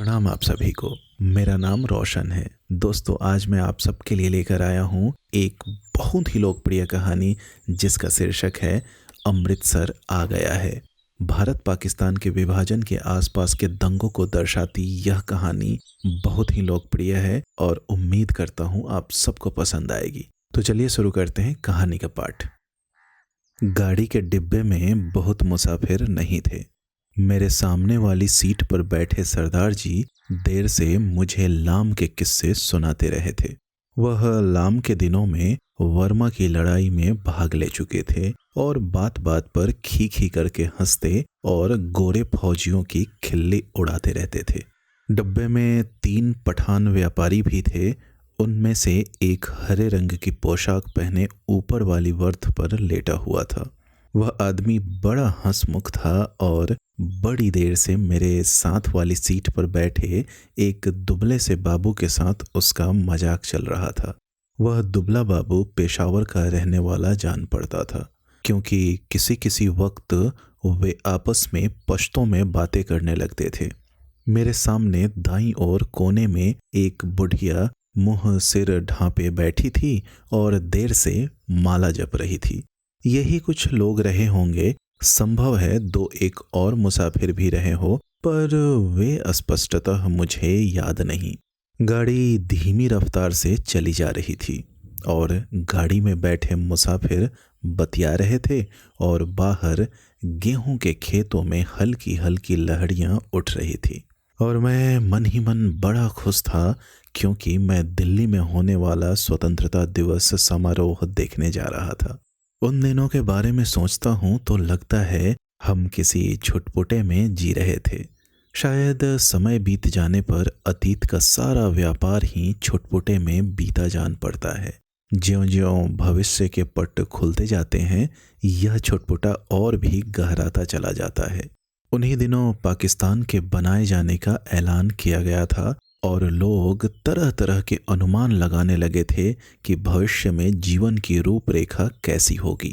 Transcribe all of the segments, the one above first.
प्रणाम आप सभी को। मेरा नाम रोशन है। दोस्तों, आज मैं आप सबके लिए लेकर आया हूँ एक बहुत ही लोकप्रिय कहानी जिसका शीर्षक है अमृतसर आ गया है। भारत पाकिस्तान के विभाजन के आसपास के दंगों को दर्शाती यह कहानी बहुत ही लोकप्रिय है और उम्मीद करता हूँ आप सबको पसंद आएगी। तो चलिए शुरू करते हैं कहानी का पाठ। गाड़ी के डिब्बे में बहुत मुसाफिर नहीं थे। मेरे सामने वाली सीट पर बैठे सरदार जी देर से मुझे लाम के किस्से सुनाते रहे थे। वह लाम के दिनों में वर्मा की लड़ाई में भाग ले चुके थे और बात बात पर खी खी करके हंसते और गोरे फौजियों की खिल्ली उड़ाते रहते थे। डब्बे में 3 पठान व्यापारी भी थे। उनमें से एक हरे रंग की पोशाक पहने ऊपर वाली बर्थ पर लेटा हुआ था। वह आदमी बड़ा हंसमुख था और बड़ी देर से मेरे साथ वाली सीट पर बैठे एक दुबले से बाबू के साथ उसका मजाक चल रहा था। वह दुबला बाबू पेशावर का रहने वाला जान पड़ता था, क्योंकि किसी किसी वक्त वे आपस में पश्तो में बातें करने लगते थे। मेरे सामने दाईं ओर कोने में एक बुढ़िया मुंह सिर ढांपे बैठी थी और देर से माला जप रही थी। यही कुछ लोग रहे होंगे। संभव है 2-1 और मुसाफिर भी रहे हो, पर वे स्पष्टतः मुझे याद नहीं। गाड़ी धीमी रफ्तार से चली जा रही थी और गाड़ी में बैठे मुसाफिर बतिया रहे थे और बाहर गेहूं के खेतों में हल्की हल्की लहड़ियां उठ रही थी। और मैं मन ही मन बड़ा खुश था, क्योंकि मैं दिल्ली में होने वाला स्वतंत्रता दिवस समारोह देखने जा रहा था। उन दिनों के बारे में सोचता हूँ तो लगता है हम किसी छुटपुटे में जी रहे थे। शायद समय बीत जाने पर अतीत का सारा व्यापार ही छुटपुटे में बीता जान पड़ता है। ज्यों-ज्यों भविष्य के पट खुलते जाते हैं, यह छुटपुटा और भी गहराता चला जाता है। उन्हीं दिनों पाकिस्तान के बनाए जाने का ऐलान किया गया था और लोग तरह तरह के अनुमान लगाने लगे थे कि भविष्य में जीवन की रूपरेखा कैसी होगी,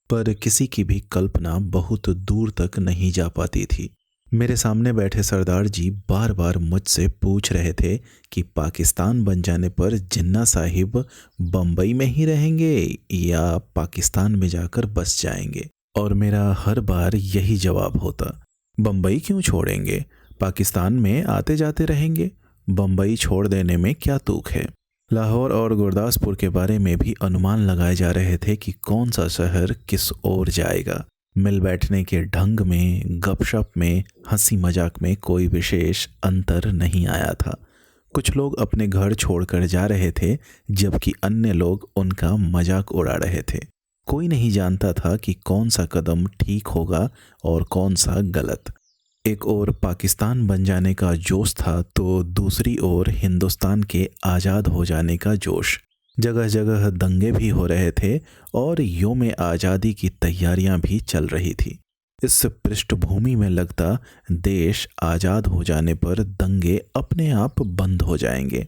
पर किसी की भी कल्पना बहुत दूर तक नहीं जा पाती थी। मेरे सामने बैठे सरदार जी बार बार मुझसे पूछ रहे थे कि पाकिस्तान बन जाने पर जिन्ना साहिब बम्बई में ही रहेंगे या पाकिस्तान में जाकर बस जाएंगे, और मेरा हर बार यही जवाब होता, बम्बई क्यों छोड़ेंगे, पाकिस्तान में आते जाते रहेंगे। बम्बई छोड़ देने में क्या तूक है। लाहौर और गुरदासपुर के बारे में भी अनुमान लगाए जा रहे थे कि कौन सा शहर किस ओर जाएगा। मिल बैठने के ढंग में, गपशप में, हंसी मजाक में कोई विशेष अंतर नहीं आया था। कुछ लोग अपने घर छोड़कर जा रहे थे, जबकि अन्य लोग उनका मजाक उड़ा रहे थे। कोई नहीं जानता था कि कौन सा कदम ठीक होगा और कौन सा गलत। एक ओर पाकिस्तान बन जाने का जोश था तो दूसरी ओर हिंदुस्तान के आज़ाद हो जाने का जोश। जगह जगह दंगे भी हो रहे थे और योम आज़ादी की तैयारियां भी चल रही थी। इस पृष्ठभूमि में लगता देश आज़ाद हो जाने पर दंगे अपने आप बंद हो जाएंगे।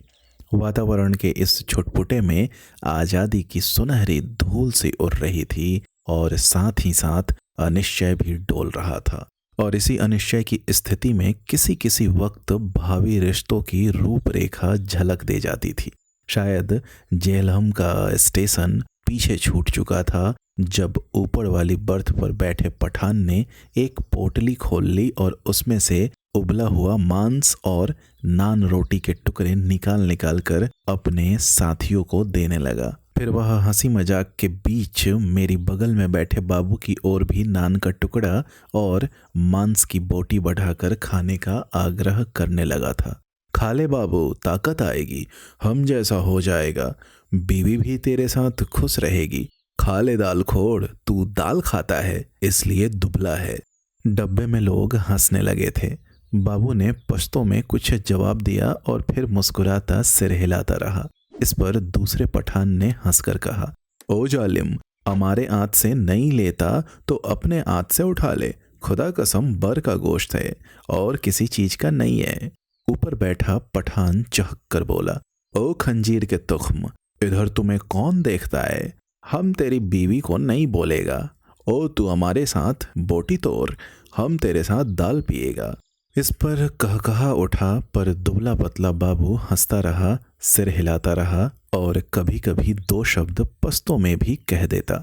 वातावरण के इस छुटपुटे में आज़ादी की सुनहरी धूल सी उड़ रही थी और साथ ही साथ अनिश्चय भी डोल रहा था। और इसी अनिश्चय की स्थिति में किसी किसी वक्त भावी रिश्तों की रूपरेखा झलक दे जाती थी। शायद जेहलम का स्टेशन पीछे छूट चुका था जब ऊपर वाली बर्थ पर बैठे पठान ने एक पोटली खोल ली और उसमें से उबला हुआ मांस और नान रोटी के टुकड़े निकाल निकाल कर अपने साथियों को देने लगा। फिर वह हंसी मजाक के बीच मेरी बगल में बैठे बाबू की ओर भी नान का टुकड़ा और मांस की बोटी बढ़ाकर खाने का आग्रह करने लगा था। खा ले बाबू, ताकत आएगी, हम जैसा हो जाएगा, बीवी भी तेरे साथ खुश रहेगी। खा ले दाल खोड़, तू दाल खाता है इसलिए दुबला है। डब्बे में लोग हंसने लगे थे। बाबू ने पश्तो में कुछ जवाब दिया और फिर मुस्कुराता सिर हिलाता रहा। इस पर दूसरे पठान ने हंसकर कहा, ओ जालिम, हमारे आंत से नहीं लेता तो अपने आंत से उठा ले, खुदा कसम बर का गोश्त है और किसी चीज का नहीं है। ऊपर बैठा पठान चहक कर बोला, ओ खंजीर के तुख्म, इधर तुम्हें कौन देखता है, हम तेरी बीवी को नहीं बोलेगा। ओ तू हमारे साथ बोटी तोड़, हम तेरे साथ दाल पिएगा। इस पर कहकहा उठा, पर दुबला पतला बाबू हंसता रहा, सिर हिलाता रहा और कभी कभी दो शब्द पश्तो में भी कह देता।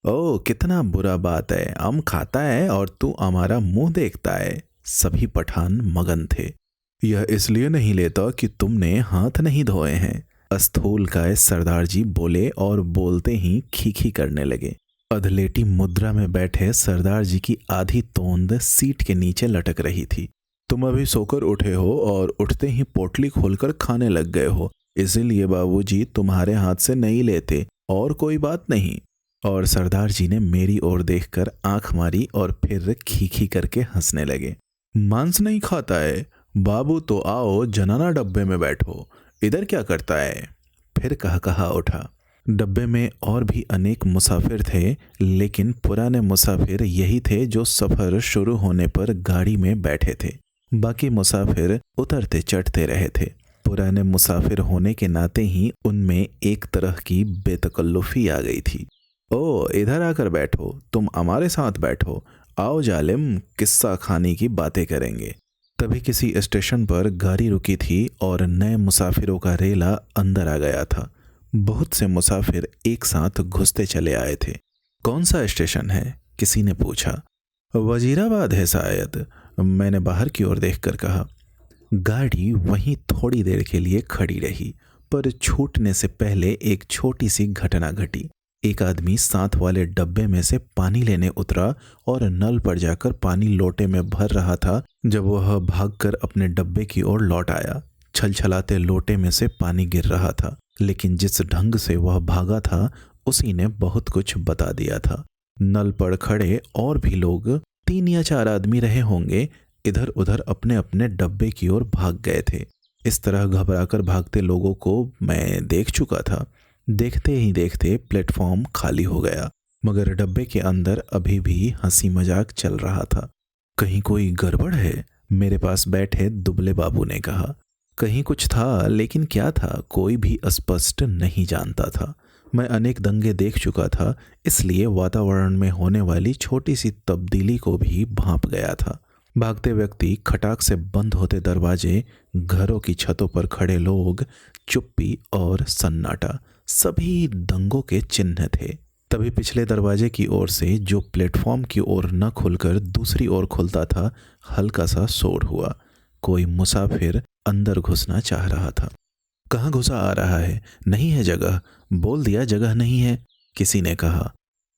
ओ कितना बुरा बात है, हम खाता है और तू हमारा मुंह देखता है। सभी पठान मगन थे। यह इसलिए नहीं लेता कि तुमने हाथ नहीं धोए हैं, अस्थूल काय सरदार जी बोले और बोलते ही खीखी करने लगे। अधलेटी मुद्रा में बैठे सरदार जी की आधी तोंद सीट के नीचे लटक रही थी। तुम अभी सोकर उठे हो और उठते ही पोटली खोलकर खाने लग गए हो, इसीलिए बाबूजी तुम्हारे हाथ से नहीं लेते, और कोई बात नहीं। और सरदार जी ने मेरी ओर देखकर आंख मारी और फिर खीखी करके हंसने लगे। मांस नहीं खाता है बाबू तो आओ जनाना डब्बे में बैठो, इधर क्या करता है। फिर कहा उठा। डब्बे में और भी अनेक मुसाफिर थे, लेकिन पुराने मुसाफिर यही थे जो सफर शुरू होने पर गाड़ी में बैठे थे। बाकी मुसाफिर उतरते चढ़ते रहे थे। पुराने मुसाफिर होने के नाते ही उनमें एक तरह की बेतकल्लुफी आ गई थी। ओ इधर आकर बैठो, तुम हमारे साथ बैठो, आओ जालिम, किस्सा खाने की बातें करेंगे। तभी किसी स्टेशन पर गाड़ी रुकी थी और नए मुसाफिरों का रेला अंदर आ गया था। बहुत से मुसाफिर एक साथ घुसते चले आए थे। कौन सा स्टेशन है, किसी ने पूछा। वजीराबाद है शायद, मैंने बाहर की ओर देखकर कहा। गाड़ी वहीं थोड़ी देर के लिए खड़ी रही, पर छूटने से पहले एक छोटी सी घटना घटी। एक आदमी साथ वाले डब्बे में से पानी लेने उतरा और नल पर जाकर पानी लोटे में भर रहा था। जब वह भागकर अपने डब्बे की ओर लौट आया, छलछलाते लोटे में से पानी गिर रहा था, लेकिन जिस ढंग से वह भागा था उसी ने बहुत कुछ बता दिया था। नल पर खड़े और भी लोग, 3 या 4 आदमी रहे होंगे, इधर उधर अपने अपने डब्बे की ओर भाग गए थे। इस तरह घबराकर भागते लोगों को मैं देख चुका था। देखते ही देखते प्लेटफॉर्म खाली हो गया, मगर डब्बे के अंदर अभी भी हंसी मजाक चल रहा था। कहीं कोई गड़बड़ है, मेरे पास बैठे दुबले बाबू ने कहा। कहीं कुछ था, लेकिन क्या था कोई भी स्पष्ट नहीं जानता था। मैं अनेक दंगे देख चुका था, इसलिए वातावरण में होने वाली छोटी सी तब्दीली को भी भांप गया था। भागते व्यक्ति, खटाक से बंद होते दरवाजे, घरों की छतों पर खड़े लोग, चुप्पी और सन्नाटा, सभी दंगों के चिन्ह थे। तभी पिछले दरवाजे की ओर से, जो प्लेटफॉर्म की ओर न खुलकर दूसरी ओर खुलता था, हल्का सा शोर हुआ। कोई मुसाफिर अंदर घुसना चाह रहा था। कहाँ घुसा आ रहा है, नहीं है जगह, बोल दिया जगह नहीं है, किसी ने कहा।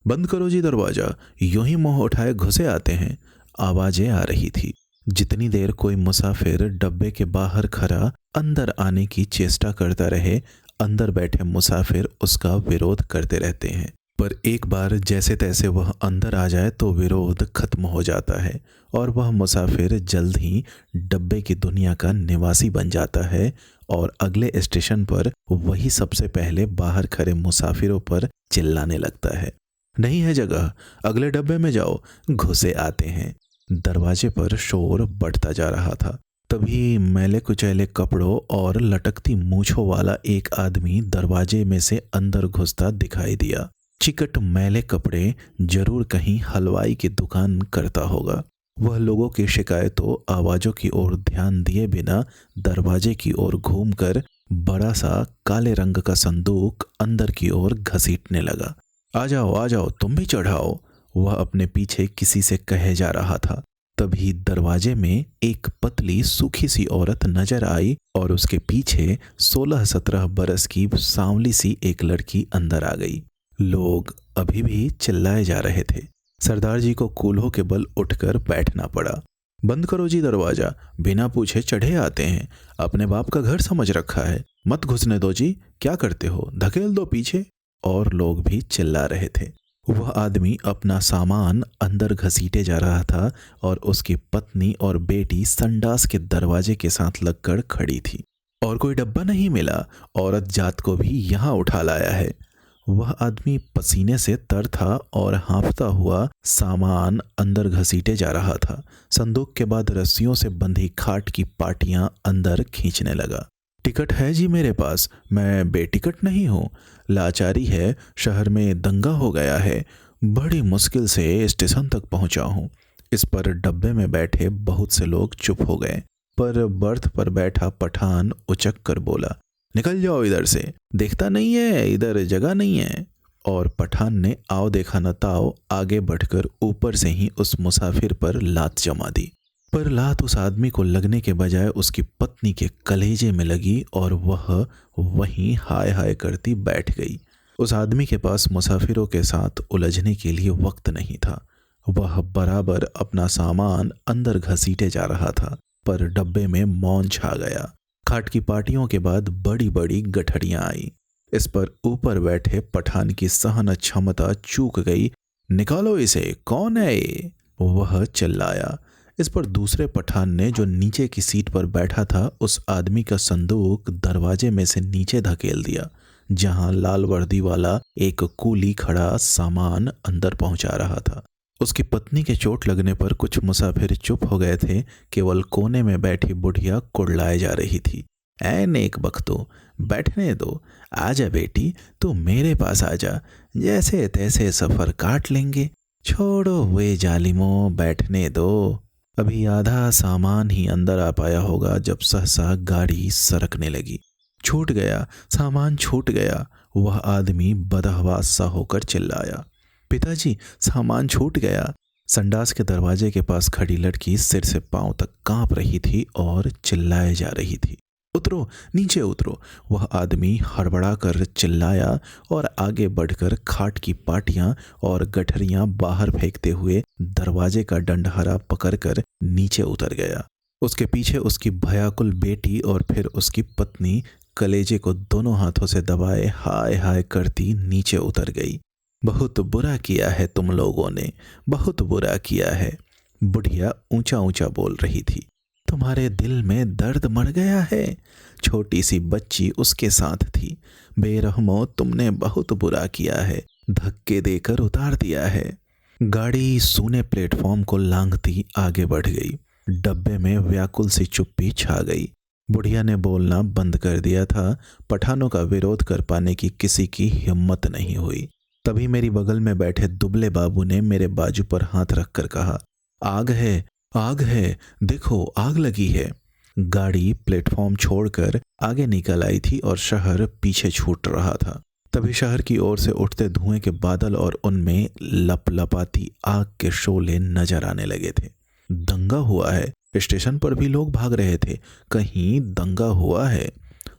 बंद करो जी दरवाजा, यूं ही मुंह उठाए घुसे आते हैं, आवाजें आ रही थी। जितनी देर कोई मुसाफिर डब्बे के बाहर खड़ा अंदर आने की चेष्टा करता रहे, अंदर बैठे मुसाफिर उसका विरोध करते रहते हैं। पर एक बार जैसे तैसे वह अंदर आ जाए तो विरोध खत्म हो जाता है और वह मुसाफिर जल्द ही डब्बे की दुनिया का निवासी बन जाता है और अगले स्टेशन पर वही सबसे पहले बाहर खड़े मुसाफिरों पर चिल्लाने लगता है, नहीं है जगह, अगले डब्बे में जाओ, घुसे आते हैं। दरवाजे पर शोर बढ़ता जा रहा था। तभी मैले कुचैले कपड़ों और लटकती मूंछों वाला एक आदमी दरवाजे में से अंदर घुसता दिखाई दिया। चिकट मैले कपड़े, जरूर कहीं हलवाई की दुकान करता होगा। वह लोगों की शिकायतों, आवाजों की ओर ध्यान दिए बिना दरवाजे की ओर घूमकर बड़ा सा काले रंग का संदूक अंदर की ओर घसीटने लगा। आ जाओ, तुम भी चढ़ाओ, वह अपने पीछे किसी से कहे जा रहा था। तभी दरवाजे में एक पतली सूखी सी औरत नजर आई और उसके पीछे 16-17 बरस की सांवली सी एक लड़की अंदर आ गई। लोग अभी भी चिल्लाए जा रहे थे। सरदार जी को कूल्हों के बल उठकर बैठना पड़ा। बंद करो जी दरवाजा, बिना पूछे चढ़े आते हैं, अपने बाप का घर समझ रखा है, मत घुसने दो जी, क्या करते हो, धकेल दो पीछे। और लोग भी चिल्ला रहे थे। वह आदमी अपना सामान अंदर घसीटे जा रहा था और उसकी पत्नी और बेटी संडास के दरवाजे के साथ लगकर खड़ी थी। और कोई डब्बा नहीं मिला, औरत जात को भी यहाँ उठा लाया है। वह आदमी पसीने से तर था और हाँफता हुआ सामान अंदर घसीटे जा रहा था। संदूक के बाद रस्सियों से बंधी खाट की पाटियां अंदर खींचने लगा। टिकट है जी मेरे पास, मैं बेटिकट नहीं हूँ, लाचारी है, शहर में दंगा हो गया है, बड़ी मुश्किल से स्टेशन तक पहुँचा हूँ, इस पर डब्बे में बैठे बहुत से लोग चुप हो गए, पर बर्थ पर बैठा पठान उचक कर बोला, निकल जाओ इधर से, देखता नहीं है इधर जगह नहीं है। और पठान ने आओ देखा न ताओ आगे बढ़कर ऊपर से ही उस मुसाफिर पर लात जमा दी। पर लात उस आदमी को लगने के बजाय उसकी पत्नी के कलेजे में लगी और वह वहीं हाय हाय करती बैठ गई। उस आदमी के पास मुसाफिरों के साथ उलझने के लिए वक्त नहीं था। वह बराबर अपना सामान अंदर घसीटे जा रहा था, पर डब्बे में मौन छा गया। खाट की पार्टियों के बाद बड़ी बड़ी गठरियां आई। इस पर ऊपर बैठे पठान की सहन क्षमता चूक गई। निकालो इसे, कौन है ये? वह चिल्लाया। इस पर दूसरे पठान ने, जो नीचे की सीट पर बैठा था, उस आदमी का संदूक दरवाजे में से नीचे धकेल दिया, जहां लाल वर्दी वाला एक कूली खड़ा सामान अंदर पहुंचा रहा था। उसकी पत्नी के चोट लगने पर कुछ मुसाफिर चुप हो गए थे। केवल कोने में बैठी बुढ़िया कुड़लाए जा रही थी। ऐ नेक बख्तो, बैठने दो, आजा बेटी, तू मेरे पास आजा, जैसे तैसे सफर काट लेंगे, छोड़ो वे जालिमों, बैठने दो। अभी आधा सामान ही अंदर आ पाया होगा जब सहसा गाड़ी सरकने लगी। छूट गया, सामान छूट गया। वह आदमी बदहवास सा होकर चिल्लाया, पिताजी सामान छूट गया। संडास के दरवाजे के पास खड़ी लड़की सिर से पांव तक कांप रही थी और चिल्लाए जा रही थी, उतरो, नीचे उतरो। वह आदमी हड़बड़ा कर चिल्लाया और आगे बढ़कर खाट की पाटियां और गठरियां बाहर फेंकते हुए दरवाजे का डंडहरा पकड़कर नीचे उतर गया। उसके पीछे उसकी भयाकुल बेटी और फिर उसकी पत्नी कलेजे को दोनों हाथों से दबाए हाय हाय करती नीचे उतर गई। बहुत बुरा किया है तुम लोगों ने, बहुत बुरा किया है। बुढ़िया ऊंचा ऊंचा बोल रही थी, तुम्हारे दिल में दर्द मर गया है। छोटी सी बच्ची उसके साथ थी। बेरहमो, तुमने बहुत बुरा किया है, धक्के देकर उतार दिया है। गाड़ी सूने प्लेटफॉर्म को लांघती आगे बढ़ गई। डब्बे में व्याकुल सी चुप्पी छा गई। बुढ़िया ने बोलना बंद कर दिया था। पठानों का विरोध कर पाने की किसी की हिम्मत नहीं हुई। तभी मेरी बगल में बैठे दुबले बाबू ने मेरे बाजू पर हाथ रखकर कहा, आग है, आग है, देखो आग लगी है। गाड़ी प्लेटफॉर्म छोड़कर आगे निकल आई थी और शहर पीछे छूट रहा था। तभी शहर की ओर से उठते धुएं के बादल और उनमें लपलपाती आग के शोले नजर आने लगे थे। दंगा हुआ है। स्टेशन पर भी लोग भाग रहे थे, कहीं दंगा हुआ है।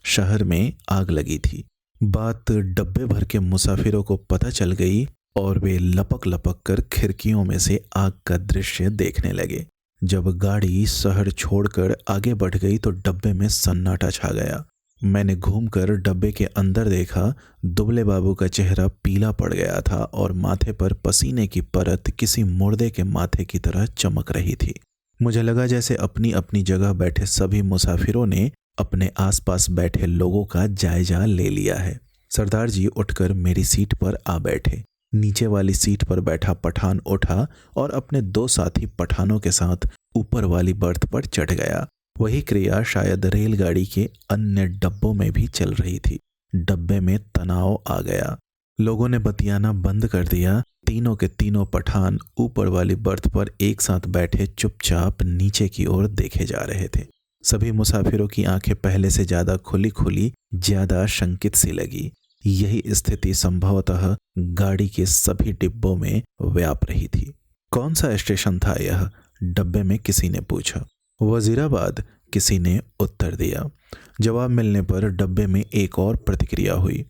शहर में आग लगी थी। बात डब्बे भर के मुसाफिरों को पता चल गई और वे लपक लपक कर खिड़कियों में से आग का दृश्य देखने लगे। जब गाड़ी शहर छोड़कर आगे बढ़ गई तो डब्बे में सन्नाटा छा गया। मैंने घूमकर डब्बे के अंदर देखा। दुबले बाबू का चेहरा पीला पड़ गया था और माथे पर पसीने की परत किसी मुर्दे के माथे की तरह चमक रही थी। मुझे लगा जैसे अपनी अपनी जगह बैठे सभी मुसाफिरों ने अपने आसपास बैठे लोगों का जायजा ले लिया है। सरदार जी उठकर मेरी सीट पर आ बैठे। नीचे वाली सीट पर बैठा पठान उठा और अपने दो साथी पठानों के साथ ऊपर वाली बर्थ पर चढ़ गया। वही क्रिया शायद रेलगाड़ी के अन्य डब्बों में भी चल रही थी। डब्बे में तनाव आ गया। लोगों ने बतियाना बंद कर दिया। तीनों के तीनों पठान ऊपर वाली बर्थ पर एक साथ बैठे चुपचाप नीचे की ओर देखे जा रहे थे। सभी मुसाफिरों की आंखें पहले से ज्यादा खुली खुली, ज्यादा शंकित सी लगी। यही स्थिति संभवतः गाड़ी के सभी डिब्बों में व्याप रही थी। कौन सा स्टेशन था यह? डब्बे में किसी ने पूछा। वजीराबाद, किसी ने उत्तर दिया। जवाब मिलने पर डब्बे में एक और प्रतिक्रिया हुई।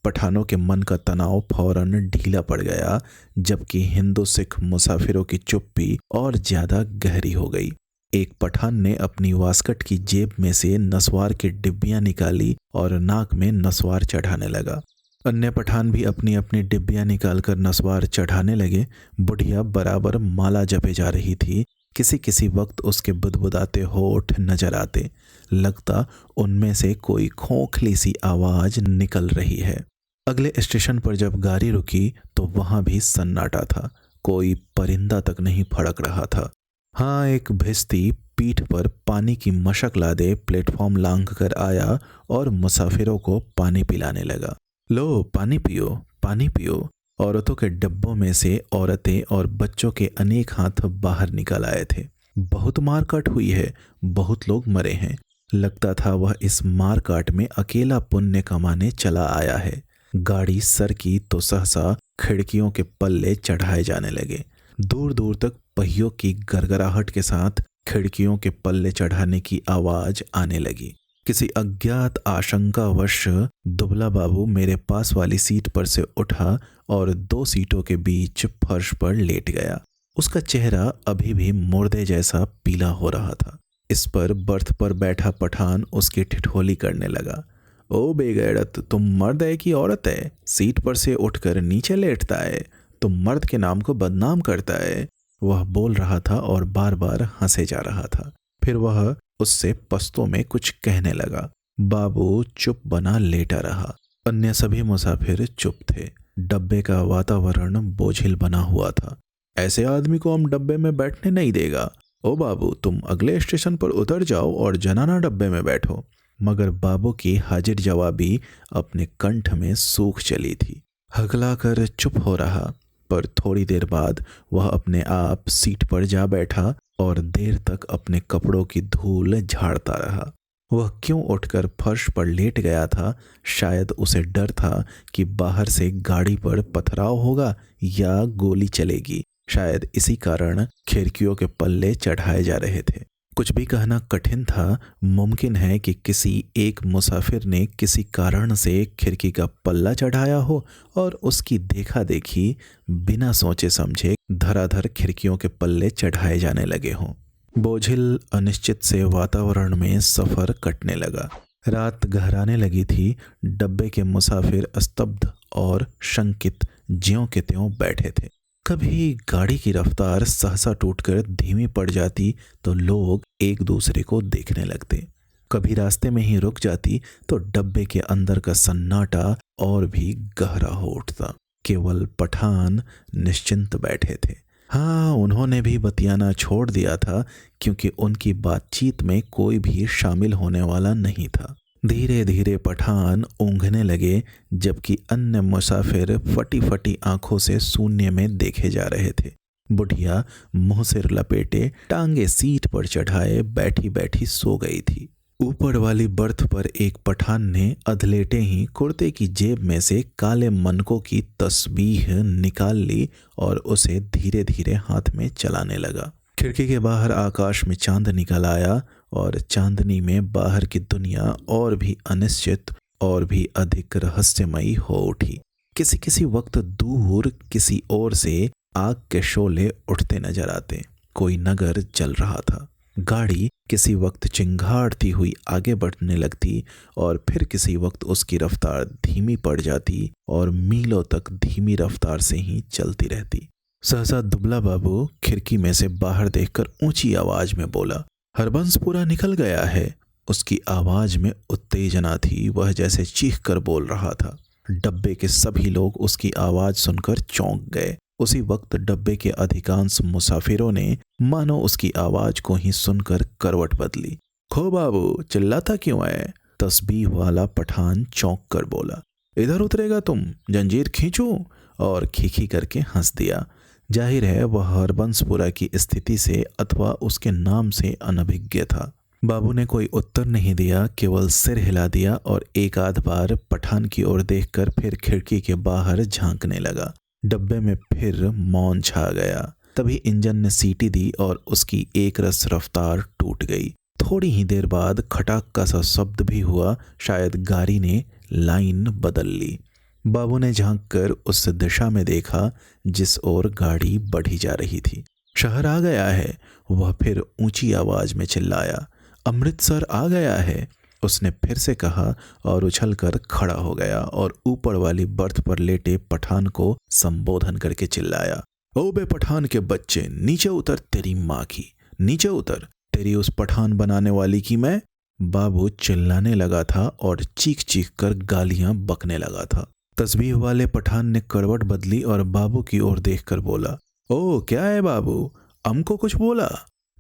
पठानों के मन का तनाव फौरन ढीला पड़ गया, जबकि हिंदू सिख मुसाफिरों की चुप्पी और ज्यादा गहरी हो गई। एक पठान ने अपनी वास्कट की जेब में से नस्वार की डिब्बियां निकाली और नाक में नस्वार चढ़ाने लगा। अन्य पठान भी अपनी अपनी डिब्बियां निकालकर नस्वार चढ़ाने लगे। बुढ़िया बराबर माला जपे जा रही थी। किसी किसी वक्त उसके बुदबुदाते होठ नजर आते। लगता उनमें से कोई खोखली सी आवाज निकल रही है। अगले स्टेशन पर जब गाड़ी रुकी तो वहां भी सन्नाटा था। कोई परिंदा तक नहीं फड़क रहा था। हाँ, एक भिश्ती पीठ पर पानी की मशक लादे प्लेटफॉर्म लांघ कर आया और मुसाफिरों को पानी पिलाने लगा। लो पानी पियो, पानी पियो। औरतों के डब्बों में से औरतें और बच्चों के अनेक हाथ बाहर निकल आए थे। बहुत मारकाट हुई है, बहुत लोग मरे हैं। लगता था वह इस मारकाट में अकेला पुण्य कमाने चला आया है। गाड़ी सर की तो सहसा खिड़कियों के पल्ले चढ़ाए जाने लगे। दूर दूर तक पहियों की गरगराहट के साथ खिड़कियों के पल्ले चढ़ाने की आवाज आने लगी। किसी अज्ञात आशंकावश दुबला बाबू मेरे पास वाली सीट पर से उठा और 2 सीटों के बीच फर्श पर लेट गया। उसका चेहरा अभी भी मुर्दे जैसा पीला हो रहा था। इस पर बर्थ पर बैठा पठान उसकी ठिठोली करने लगा। ओ बेगैरत, तुम मर्द है कि औरत है? सीट पर से उठकर नीचे लेटता है, तुम मर्द के नाम को बदनाम करता है। वह बोल रहा था और बार बार हंसे जा रहा था। फिर वह उससे पश्तो में कुछ कहने लगा। बाबू चुप बना लेटा रहा। अन्य सभी मुसाफिर चुप थे। डब्बे का वातावरण बोझिल बना हुआ था। ऐसे आदमी को हम डब्बे में बैठने नहीं देगा। ओ बाबू, तुम अगले स्टेशन पर उतर जाओ और जनाना डब्बे में बैठो। मगर बाबू की हाजिर जवाबी अपने कंठ में सूख चली थी। हकलाकर चुप हो रहा, पर थोड़ी देर बाद वह अपने आप सीट पर जा बैठा और देर तक अपने कपड़ों की धूल झाड़ता रहा। वह क्यों उठकर फर्श पर लेट गया था? शायद उसे डर था कि बाहर से गाड़ी पर पथराव होगा या गोली चलेगी। शायद इसी कारण खिड़कियों के पल्ले चढ़ाए जा रहे थे। कुछ भी कहना कठिन था। मुमकिन है कि किसी एक मुसाफिर ने किसी कारण से खिड़की का पल्ला चढ़ाया हो और उसकी देखा देखी बिना सोचे समझे धराधर खिड़कियों के पल्ले चढ़ाए जाने लगे हों। बोझिल अनिश्चित से वातावरण में सफर कटने लगा। रात गहराने लगी थी। डब्बे के मुसाफिर स्तब्ध और शंकित ज्यों के त्यों बैठे थे। कभी गाड़ी की रफ्तार सहसा टूटकर धीमी पड़ जाती तो लोग एक दूसरे को देखने लगते। कभी रास्ते में ही रुक जाती तो डब्बे के अंदर का सन्नाटा और भी गहरा हो उठता। केवल पठान निश्चिंत बैठे थे। हाँ, उन्होंने भी बतियाना छोड़ दिया था, क्योंकि उनकी बातचीत में कोई भी शामिल होने वाला नहीं था। धीरे धीरे पठान ऊँघने लगे, जबकि अन्य मुसाफिर फटी फटी आंखों से शून्य में देखे जा रहे थे। बुढ़िया मुंह सिर लपेटे टांगे सीट पर चढ़ाए बैठी बैठी सो गई थी। ऊपर वाली बर्थ पर एक पठान ने अधलेटे ही कुर्ते की जेब में से काले मनकों की तस्बीह निकाल ली और उसे धीरे धीरे हाथ में चलाने लगा। खिड़की के बाहर आकाश में चांद निकल आया और चांदनी में बाहर की दुनिया और भी अनिश्चित और भी अधिक रहस्यमयी हो उठी। किसी किसी वक्त दूर किसी ओर से आग के शोले उठते नजर आते। कोई नगर जल रहा था। गाड़ी किसी वक्त चिंगाड़ती हुई आगे बढ़ने लगती और फिर किसी वक्त उसकी रफ्तार धीमी पड़ जाती और मीलों तक धीमी रफ्तार से ही चलती रहती। सहसा दुबला बाबू खिड़की में से बाहर देखकर ऊंची आवाज में बोला, हरबंस पूरा निकल गया है। उसकी आवाज में उत्तेजना थी। वह जैसे चीख कर बोल रहा था। डब्बे के सभी लोग उसकी आवाज सुनकर चौंक गए। उसी वक्त डब्बे के अधिकांश मुसाफिरों ने मानो उसकी आवाज को ही सुनकर करवट बदली। खो बाबू, चिल्लाता क्यों है? तस्बीह वाला पठान चौंक कर बोला। इधर उतरेगा तुम, जंजीर खींचूं? और खीखी करके हंस दिया। जाहिर है वह हरबंसपुरा की स्थिति से अथवा उसके नाम से अनभिज्ञ था। बाबू ने कोई उत्तर नहीं दिया, केवल सिर हिला दिया और एक आध बार पठान की ओर देखकर फिर खिड़की के बाहर झांकने लगा। डब्बे में फिर मौन छा गया। तभी इंजन ने सीटी दी और उसकी एक रस रफ्तार टूट गई। थोड़ी ही देर बाद खटाक का सा शब्द भी हुआ। शायद गाड़ी ने लाइन बदल ली। बाबू ने झांककर उस दिशा में देखा जिस ओर गाड़ी बढ़ी जा रही थी। शहर आ गया है, वह फिर ऊंची आवाज में चिल्लाया। अमृतसर आ गया है, उसने फिर से कहा और उछलकर खड़ा हो गया और ऊपर वाली बर्थ पर लेटे पठान को संबोधन करके चिल्लाया, ओ बे पठान के बच्चे, नीचे उतर, तेरी माँ की, नीचे उतर, तेरी उस पठान बनाने वाली की मैं। बाबू चिल्लाने लगा था और चीख चीख कर गालियां बकने लगा था। तस्बीह वाले पठान ने करवट बदली और बाबू की ओर देखकर बोला, ओ क्या है बाबू, हमको कुछ बोला?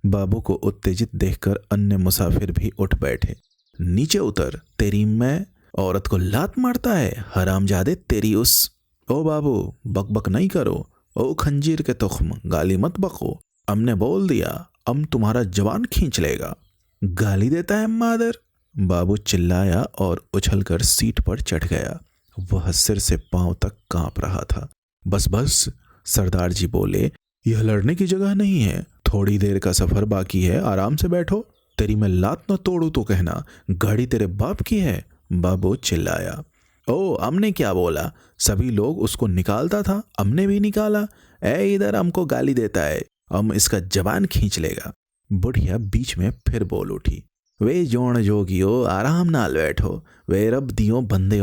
बाबू को उत्तेजित देखकर अन्य मुसाफिर भी उठ बैठे। नीचे उतर, तेरी मैं। औरत को लात मारता है, हरामजादे, तेरी उस। ओ बाबू, बकबक नहीं करो। ओ खंजीर के तुख्म, गाली मत बको। हमने बोल दिया, हम तुम्हारा जवान खींच लेगा। गाली देता है मादर, बाबू चिल्लाया और उछलकर सीट पर चढ़ गया। वह सिर से पांव तक कांप रहा था। बस बस, सरदार जी बोले, यह लड़ने की जगह नहीं है। थोड़ी देर का सफर बाकी है, आराम से बैठो। तेरी मैं लात न तोड़ू तो कहना, गाड़ी तेरे बाप की है, बाबू चिल्लाया। ओ, हमने क्या बोला? सभी लोग उसको निकालता था, हमने भी निकाला। ए इधर हमको गाली देता है, हम इसका जबान खींच लेगा। बुढ़िया बीच में फिर बोल उठी, वे जोण जोगियो, आराम नाल बैठो। वे रब दियो बंदे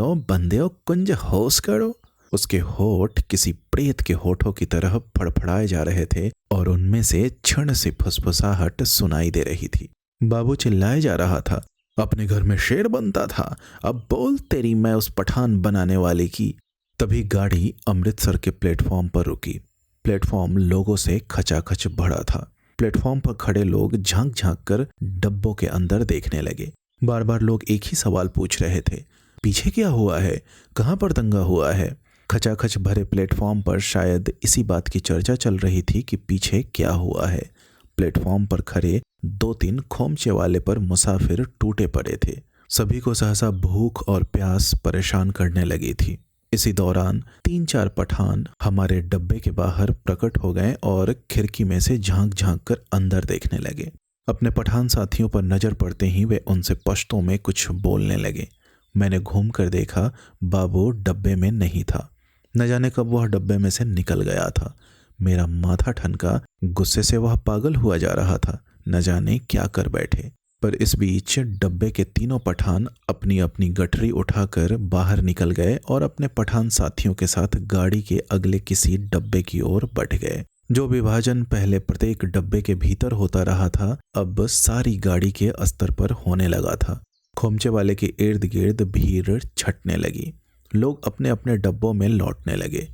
हो कुंज होश करो। उसके होठ किसी प्रेत के होठों की तरह फड़फड़ाए जा रहे थे और उनमें से क्षण से फुसफुसाहट सुनाई दे रही थी। बाबू चिल्लाए जा रहा था, अपने घर में शेर बनता था, अब बोल तेरी मैं उस पठान बनाने वाले की। तभी गाड़ी अमृतसर के प्लेटफॉर्म पर रुकी। प्लेटफॉर्म लोगों से खचाखच भरा था। प्लेटफॉर्म पर खड़े लोग झांक झांक कर डब्बों के अंदर देखने लगे। बार बार लोग एक ही सवाल पूछ रहे थे, पीछे क्या हुआ है, कहाँ पर दंगा हुआ है। खचाखच भरे प्लेटफॉर्म पर शायद इसी बात की चर्चा चल रही थी कि पीछे क्या हुआ है। प्लेटफॉर्म पर खड़े 2-3 खोमचे वाले पर मुसाफिर टूटे पड़े थे। सभी को सहसा भूख और प्यास परेशान करने लगी थी। इसी दौरान 3-4 पठान हमारे डब्बे के बाहर प्रकट हो गए और खिड़की में से झांक झांक कर अंदर देखने लगे। अपने पठान साथियों पर नजर पड़ते ही वे उनसे पश्तो में कुछ बोलने लगे। मैंने घूम कर देखा, बाबू डब्बे में नहीं था। न जाने कब वह डब्बे में से निकल गया था। मेरा माथा ठनका, गुस्से से वह पागल हुआ जा रहा था। न जाने क्या कर बैठे। पर इस बीच डब्बे के तीनों पठान अपनी अपनी गठरी उठाकर बाहर निकल गए और अपने पठान साथियों के साथ गाड़ी के अगले किसी डब्बे की ओर बढ़ गए। जो विभाजन पहले प्रत्येक डब्बे के भीतर होता रहा था, अब सारी गाड़ी के अस्तर पर होने लगा था। खोमचे वाले के इर्द गिर्द भीड़ छटने लगी। लोग अपने अपने डब्बों में लौटने लगे।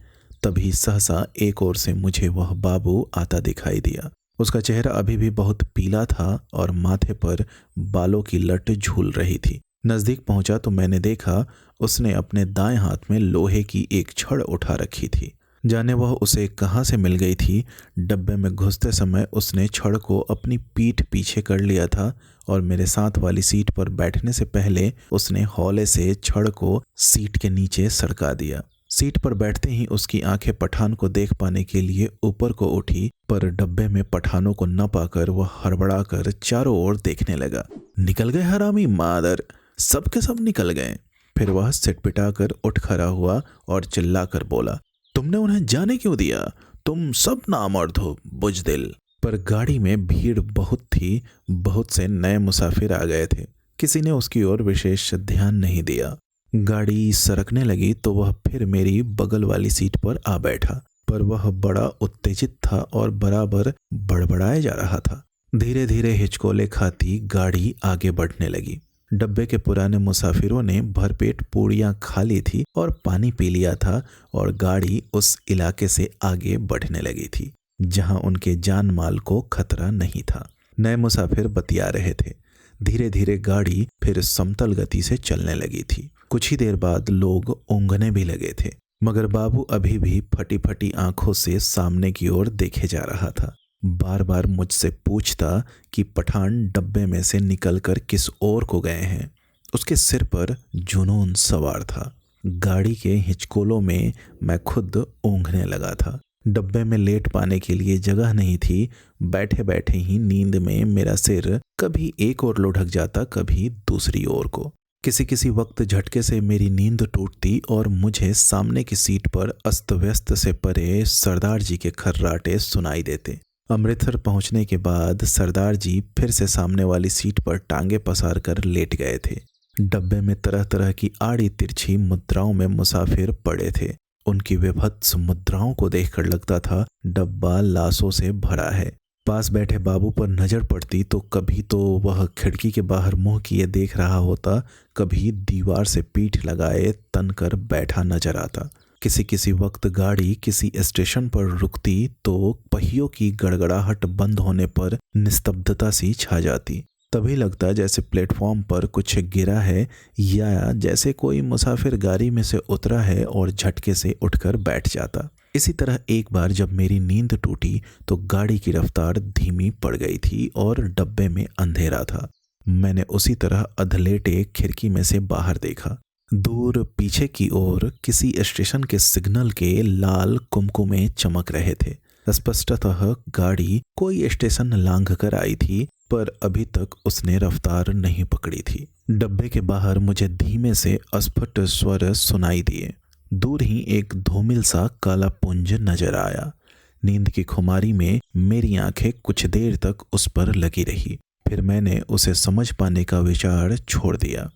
तभी सहसा एक ओर से मुझे वह बाबू आता दिखाई दिया। उसका चेहरा अभी भी बहुत पीला था और माथे पर बालों की लट झूल रही थी। नजदीक पहुंचा तो मैंने देखा उसने अपने दाएं हाथ में लोहे की एक छड़ उठा रखी थी। जाने वह उसे कहाँ से मिल गई थी। डब्बे में घुसते समय उसने छड़ को अपनी पीठ पीछे कर लिया था और मेरे साथ वाली सीट पर बैठने से पहले उसने हौले से छड़ को सीट के नीचे सड़का दिया। सीट पर बैठते ही उसकी आंखें पठान को देख पाने के लिए ऊपर को उठी, पर डब्बे में पठानों को न पाकर वह हड़बड़ा कर चारों ओर देखने लगा। निकल गए हरामी मादर, सब के सब निकल गए। फिर वह सिटपिटा कर उठ खड़ा हुआ और चिल्ला कर बोला, तुमने उन्हें जाने क्यों दिया? तुम सब नामर्द हो बुजदिल। पर गाड़ी में भीड़ बहुत थी, बहुत से नए मुसाफिर आ गए थे। किसी ने उसकी ओर विशेष ध्यान नहीं दिया। गाड़ी सरकने लगी तो वह फिर मेरी बगल वाली सीट पर आ बैठा, पर वह बड़ा उत्तेजित था और बराबर बड़बड़ाए जा रहा था। धीरे धीरे हिचकोले खाती गाड़ी आगे बढ़ने लगी। डब्बे के पुराने मुसाफिरों ने भरपेट पूड़ियां खा ली थी और पानी पी लिया था और गाड़ी उस इलाके से आगे बढ़ने लगी थी जहां उनके जान माल को खतरा नहीं था। नए मुसाफिर बतिया रहे थे। धीरे धीरे गाड़ी फिर समतल गति से चलने लगी थी। कुछ ही देर बाद लोग ऊँघने भी लगे थे, मगर बाबू अभी भी फटी फटी आंखों से सामने की ओर देखे जा रहा था। बार बार मुझसे पूछता कि पठान डब्बे में से निकलकर किस ओर को गए हैं। उसके सिर पर जुनून सवार था। गाड़ी के हिचकोलों में मैं खुद ऊँघने लगा था। डब्बे में लेट पाने के लिए जगह नहीं थी। बैठे बैठे ही नींद में मेरा सिर कभी एक ओर लुढ़क जाता, कभी दूसरी ओर को। किसी किसी वक्त झटके से मेरी नींद टूटती और मुझे सामने की सीट पर अस्त व्यस्त से परे सरदार जी के खर्राटे सुनाई देते। अमृतसर पहुंचने के बाद सरदार जी फिर से सामने वाली सीट पर टांगे पसार कर लेट गए थे। डब्बे में तरह तरह की आड़ी तिरछी मुद्राओं में मुसाफिर पड़े थे। उनकी विभत्स मुद्राओं को देखकर लगता था डब्बा लाशों से भरा है। पास बैठे बाबू पर नजर पड़ती तो कभी तो वह खिड़की के बाहर मुंह किए देख रहा होता, कभी दीवार से पीठ लगाए तन कर बैठा नजर आता। किसी किसी वक्त गाड़ी किसी स्टेशन पर रुकती तो पहियों की गड़गड़ाहट बंद होने पर निस्तब्धता सी छा जाती। तभी लगता जैसे प्लेटफॉर्म पर कुछ गिरा है या जैसे कोई मुसाफिर गाड़ी में से उतरा है और झटके से उठकर बैठ जाता। इसी तरह एक बार जब मेरी नींद टूटी तो गाड़ी की रफ्तार धीमी पड़ गई थी और डब्बे में अंधेरा था। मैंने उसी तरह अधलेटे खिड़की में से बाहर देखा। दूर पीछे की ओर किसी स्टेशन के सिग्नल के लाल कुमकुमे चमक रहे थे। स्पष्टतः गाड़ी कोई स्टेशन लांघ कर आई थी, पर अभी तक उसने रफ्तार नहीं पकड़ी थी। डब्बे के बाहर मुझे धीमे से अस्फुट स्वर सुनाई दिए। दूर ही एक धूमिल सा काला पुंज नजर आया। नींद की खुमारी में मेरी आंखें कुछ देर तक उस पर लगी रही, फिर मैंने उसे समझ पाने का विचार छोड़ दिया।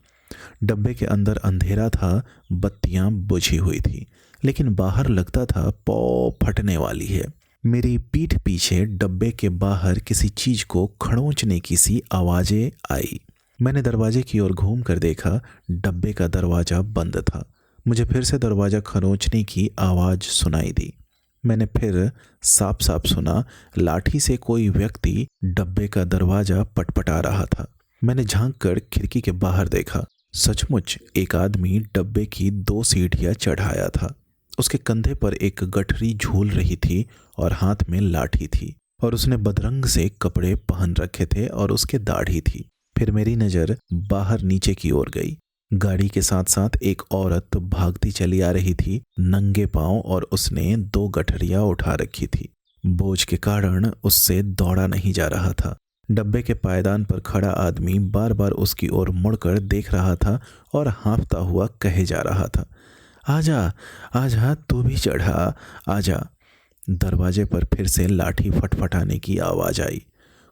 डब्बे के अंदर अंधेरा था, बत्तियां बुझी हुई थी, लेकिन बाहर लगता था पौ फटने वाली है। मेरी पीठ पीछे डब्बे के बाहर किसी चीज को खड़ोंचने की सी आवाजें आई। मैंने दरवाजे की ओर घूम कर देखा, डब्बे का दरवाजा बंद था। मुझे फिर से दरवाजा खरोंचने की आवाज सुनाई दी। मैंने फिर साफ साफ सुना लाठी से कोई व्यक्ति डब्बे का दरवाजा पटपटा रहा था। मैंने झांक कर खिड़की के बाहर देखा। सचमुच एक आदमी डब्बे की 2 सीढ़ियां चढ़ाया था। उसके कंधे पर एक गठरी झूल रही थी और हाथ में लाठी थी, और उसने बदरंग से कपड़े पहन रखे थे और उसके दाढ़ी थी। फिर मेरी नज़र बाहर नीचे की ओर गई। गाड़ी के साथ साथ एक औरत भागती चली आ रही थी, नंगे पांव, और उसने 2 गठरियां उठा रखी थी। बोझ के कारण उससे दौड़ा नहीं जा रहा था। डब्बे के पायदान पर खड़ा आदमी बार बार उसकी ओर मुड़कर देख रहा था और हाँफता हुआ कहे जा रहा था, आजा आजा, तू भी चढ़ा, आजा। दरवाजे पर फिर से लाठी फटफटाने की आवाज आई।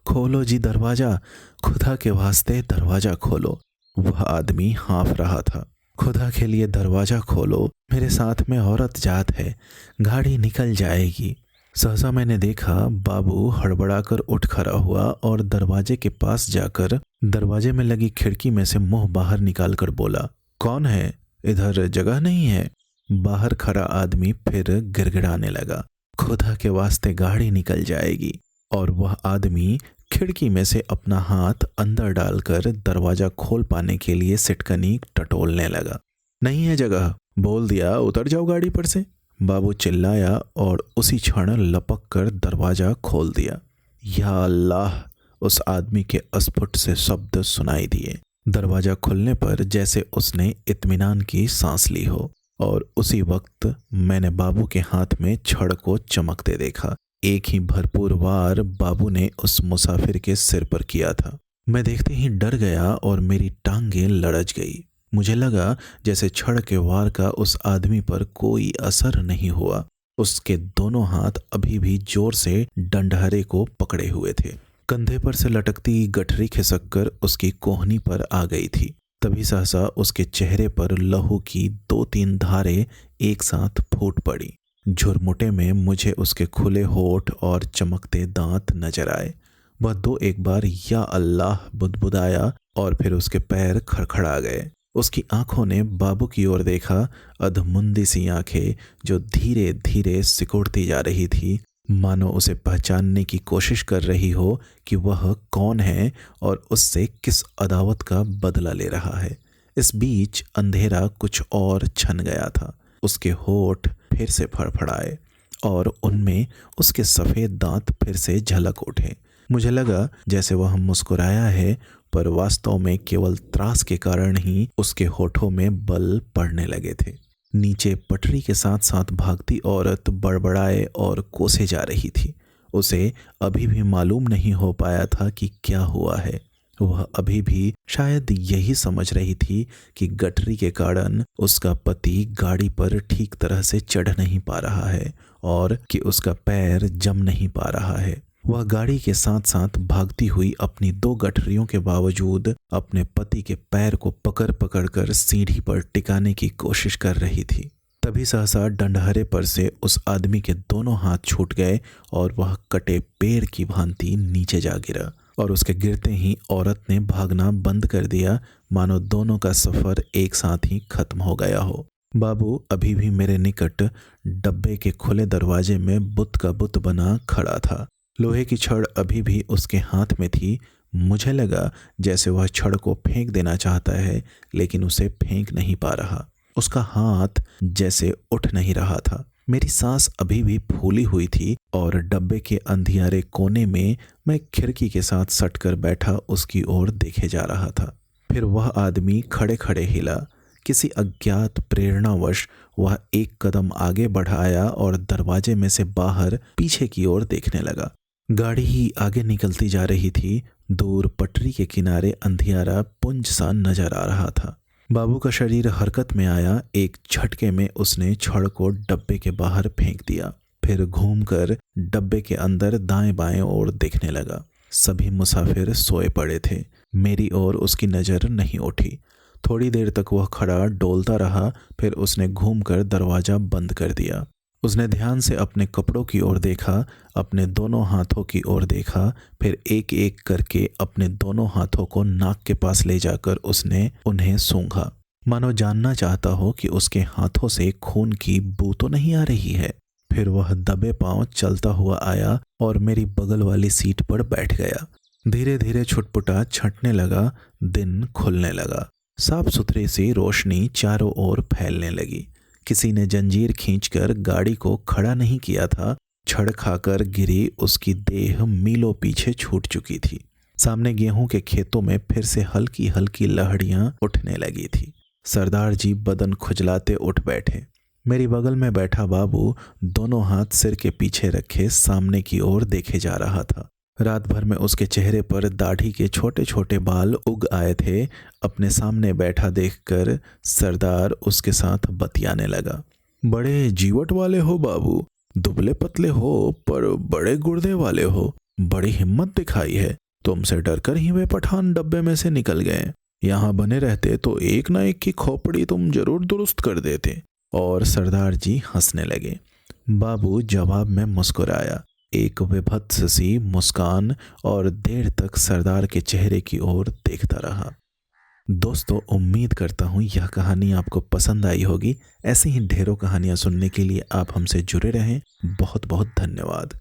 खोलो जी दरवाजा, खुदा के वास्ते दरवाजा खोलो। वह आदमी हाँफ रहा था। खुदा के लिए दरवाजा खोलो, मेरे साथ में औरत जात है, गाड़ी निकल जाएगी। सहसा मैंने देखा बाबू हड़बड़ाकर उठ खड़ा हुआ और दरवाजे के पास जाकर दरवाजे में लगी खिड़की में से मुंह बाहर निकालकर बोला, कौन है? इधर जगह नहीं है। बाहर खड़ा आदमी फिर गिड़गिड़ाने लगा, खुदा के वास्ते गाड़ी निकल जाएगी। और वह आदमी खिड़की में से अपना हाथ अंदर डालकर दरवाजा खोल पाने के लिए सिटकनी टटोलने लगा। नहीं है जगह, बोल दिया उतर जाओ गाड़ी पर से। बाबू चिल्लाया और उसी क्षण लपक कर दरवाजा खोल दिया। या अल्लाह, उस आदमी के अस्फुट से शब्द सुनाई दिए। दरवाजा खुलने पर जैसे उसने इत्मीनान की सांस ली हो, और उसी वक्त मैंने बाबू के हाथ में छड़ को चमकते देखा। एक ही भरपूर वार बाबू ने उस मुसाफिर के सिर पर किया था। मैं देखते ही डर गया और मेरी टांगें लड़ज गई। मुझे लगा जैसे छड़ के वार का उस आदमी पर कोई असर नहीं हुआ। उसके दोनों हाथ अभी भी जोर से डंडहरे को पकड़े हुए थे। कंधे पर से लटकती गठरी खिसक कर उसकी कोहनी पर आ गई थी। तभी सहसा उसके चेहरे पर लहू की 2-3 धारें एक साथ फूट पड़ी। झुरमुटे में मुझे उसके खुले होठ और चमकते दांत नजर आए। वह 2-1 बार या अल्लाह बुदबुदाया और फिर उसके पैर खड़खड़ा गए। उसकी आंखों ने बाबू की ओर देखा, अधमुंदी सी आंखें जो धीरे धीरे सिकुड़ती जा रही थी, मानो उसे पहचानने की कोशिश कर रही हो कि वह कौन है और उससे किस अदावत का बदला ले रहा है। इस बीच अंधेरा कुछ और छन गया था। उसके होठ फिर से फड़फड़ाए और उनमें उसके सफ़ेद दांत फिर से झलक उठे। मुझे लगा जैसे वह मुस्कुराया है, पर वास्तव में केवल त्रास के कारण ही उसके होठों में बल पड़ने लगे थे। नीचे पटरी के साथ साथ भागती औरत बड़बड़ाए और कोसे जा रही थी। उसे अभी भी मालूम नहीं हो पाया था कि क्या हुआ है। वह अभी भी शायद यही समझ रही थी कि गठरी के कारण उसका पति गाड़ी पर ठीक तरह से चढ़ नहीं पा रहा है और कि उसका पैर जम नहीं पा रहा है। वह गाड़ी के साथ साथ भागती हुई अपनी 2 गठरियों के बावजूद अपने पति के पैर को पकड़ पकड़ कर सीढ़ी पर टिकाने की कोशिश कर रही थी। तभी सहसा डंडहरे पर से उस आदमी के दोनों हाथ छूट गए और वह कटे पेड़ की भांति नीचे जा गिरा, और उसके गिरते ही औरत ने भागना बंद कर दिया, मानो दोनों का सफर एक साथ ही खत्म हो गया हो। बाबू अभी भी मेरे निकट डब्बे के खुले दरवाजे में बुत का बुत बना खड़ा था। लोहे की छड़ अभी भी उसके हाथ में थी, मुझे लगा जैसे वह छड़ को फेंक देना चाहता है, लेकिन उसे फेंक नहीं पा रहा। उसका हाथ जैसे उठ नहीं रहा था। मेरी सांस अभी भी फूली हुई थी और डब्बे के अंधियारे कोने में मैं खिड़की के साथ सटकर बैठा उसकी ओर देखे जा रहा था। फिर वह आदमी खड़े खड़े हिला। किसी अज्ञात प्रेरणावश वह एक कदम आगे बढ़ाया और दरवाजे में से बाहर पीछे की ओर देखने लगा। गाड़ी ही आगे निकलती जा रही थी। दूर पटरी के किनारे अंधियारा पुंज सा नजर आ रहा था। बाबू का शरीर हरकत में आया। एक झटके में उसने छड़ को डब्बे के बाहर फेंक दिया। फिर घूमकर डब्बे के अंदर दाएं बाएं ओर देखने लगा। सभी मुसाफिर सोए पड़े थे। मेरी ओर उसकी नज़र नहीं उठी। थोड़ी देर तक वह खड़ा डोलता रहा। फिर उसने घूमकर दरवाज़ा बंद कर दिया। उसने ध्यान से अपने कपड़ों की ओर देखा, अपने दोनों हाथों की ओर देखा। फिर एक एक करके अपने दोनों हाथों को नाक के पास ले जाकर उसने उन्हें सूंघा, मानो जानना चाहता हो कि उसके हाथों से खून की बू तो नहीं आ रही है। फिर वह दबे पांव चलता हुआ आया और मेरी बगल वाली सीट पर बैठ गया। धीरे धीरे छुटपुटा छंटने लगा। दिन खुलने लगा। साफ सुथरी सी रोशनी चारों ओर फैलने लगी। किसी ने जंजीर खींचकर गाड़ी को खड़ा नहीं किया था। छड़ खाकर गिरी उसकी देह मीलों पीछे छूट चुकी थी। सामने गेहूं के खेतों में फिर से हल्की हल्की लहड़ियां उठने लगी थी। सरदार जी बदन खुजलाते उठ बैठे। मेरी बगल में बैठा बाबू दोनों हाथ सिर के पीछे रखे सामने की ओर देखे जा रहा था। रात भर में उसके चेहरे पर दाढ़ी के छोटे छोटे बाल उग आए थे। अपने सामने बैठा देखकर सरदार उसके साथ बतियाने लगा। बड़े जीवट वाले हो बाबू, दुबले पतले हो पर बड़े गुर्दे वाले हो। बड़ी हिम्मत दिखाई है। तुमसे डरकर ही वे पठान डब्बे में से निकल गए। यहाँ बने रहते तो एक ना एक की खोपड़ी तुम जरूर दुरुस्त कर देते। और सरदार जी हंसने लगे। बाबू जवाब में मुस्कुराया, एक विभत्स सी मुस्कान, और देर तक सरदार के चेहरे की ओर देखता रहा। दोस्तों, उम्मीद करता हूँ यह कहानी आपको पसंद आई होगी। ऐसी ही ढेरों कहानियाँ सुनने के लिए आप हमसे जुड़े रहें। बहुत बहुत धन्यवाद।